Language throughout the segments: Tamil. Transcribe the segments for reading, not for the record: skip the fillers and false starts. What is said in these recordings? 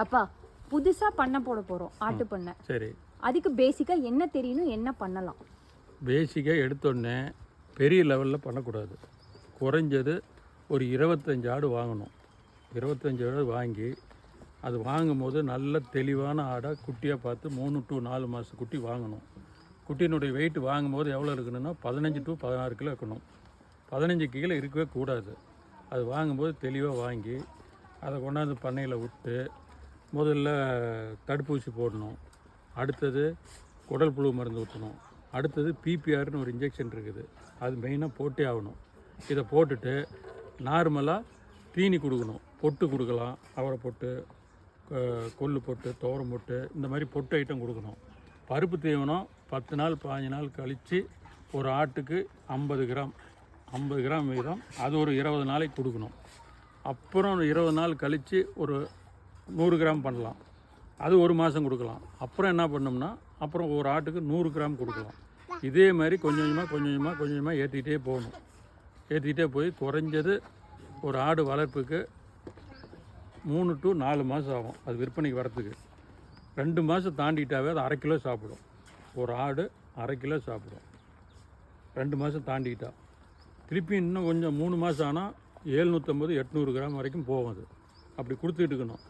அப்பா புதுசா பண்ண போட போறோம் ஆட்டு பண்ணை. சரி, அதுக்கு பேசிக்கா என்ன தெரியணும், என்ன பண்ணலாம்? பேசிக்காக எடுத்தோடனே பெரிய லெவலில் பண்ணக்கூடாது. குறைஞ்சது ஒரு 25 ஆடு வாங்கணும். 25 ஆடு வாங்கி அது வாங்கும்போது நல்ல தெளிவான ஆடை குட்டியாக பார்த்து 3 to 4 மாத குட்டி வாங்கணும். குட்டியினுடைய வெயிட் வாங்கும்போது எவ்வளோ இருக்கணும்னா 15 to 16 கிலோ இருக்கணும். 15 கீழே இருக்கவே கூடாது. அது வாங்கும்போது தெளிவாக வாங்கி அதை கொண்டாந்து பண்ணையில் விட்டு முதல்ல தடுப்பூசி போடணும். அடுத்தது குடல் புழு மருந்து ஊற்றணும். அடுத்தது பிபிஆர்னு ஒரு இன்ஜெக்ஷன் இருக்குது, அது மெயினாக போட்டே ஆகணும். இதை போட்டுட்டு நார்மலாக தீனி கொடுக்கணும். பொட்டு கொடுக்கலாம், அவரை பொட்டு, கொள்ளு பொட்டு, துவரம் பொட்டு, இந்த மாதிரி பொட்டு ஐட்டம் கொடுக்கணும். பருப்பு தீவனம் 10 நாள் 15 நாள் கழித்து ஒரு ஆட்டுக்கு 50 கிராம் வீதம் அது ஒரு 20 நாளைக்கு கொடுக்கணும். அப்புறம் 20 நாள் கழித்து ஒரு 100 கிராம் பண்ணலாம், அது ஒரு மாதம் கொடுக்கலாம். அப்புறம் என்ன பண்ணோம்னா அப்புறம் ஒரு ஆட்டுக்கு 100 கிராம் கொடுக்கலாம். இதே மாதிரி கொஞ்சம் கொஞ்சமாக ஏற்றிக்கிட்டே போகணும். ஏற்றிக்கிட்டே போய் குறைஞ்சது ஒரு ஆடு வளர்ப்புக்கு 3 to 4 மாதம் ஆகும் அது விற்பனைக்கு வரத்துக்கு. 2 மாதம் தாண்டிட்டாவே அது 1/2 கிலோ சாப்பிடும். ஒரு ஆடு 1/2 கிலோ சாப்பிடும் 2 மாதம் தாண்டிக்கிட்டா. திருப்பி இன்னும் கொஞ்சம் 3 மாதம் ஆனால் 750-800 கிராம் வரைக்கும் போகும். அது அப்படி கொடுத்துட்டு இருக்கணும்.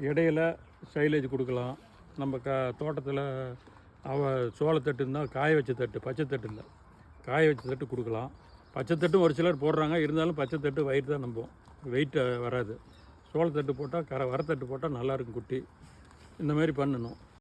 இடையில சைலேஜ் கொடுக்கலாம். நம்ம தோட்டத்தில் சோளத்தட்டு இருந்தால் காய வச்ச தட்டு, பச்சை தட்டு இல்லை, காய வச்ச தட்டு கொடுக்கலாம். பச்சை தட்டும் ஒரு சிலர் போடுறாங்க, இருந்தாலும் பச்சை தட்டு வயிறு தான் நம்பும், வெயிட் வராது. சோளத்தட்டு போட்டால் வரத்தட்டு போட்டால் நல்லாயிருக்கும் குட்டி. இந்த மாதிரி பண்ணணும்.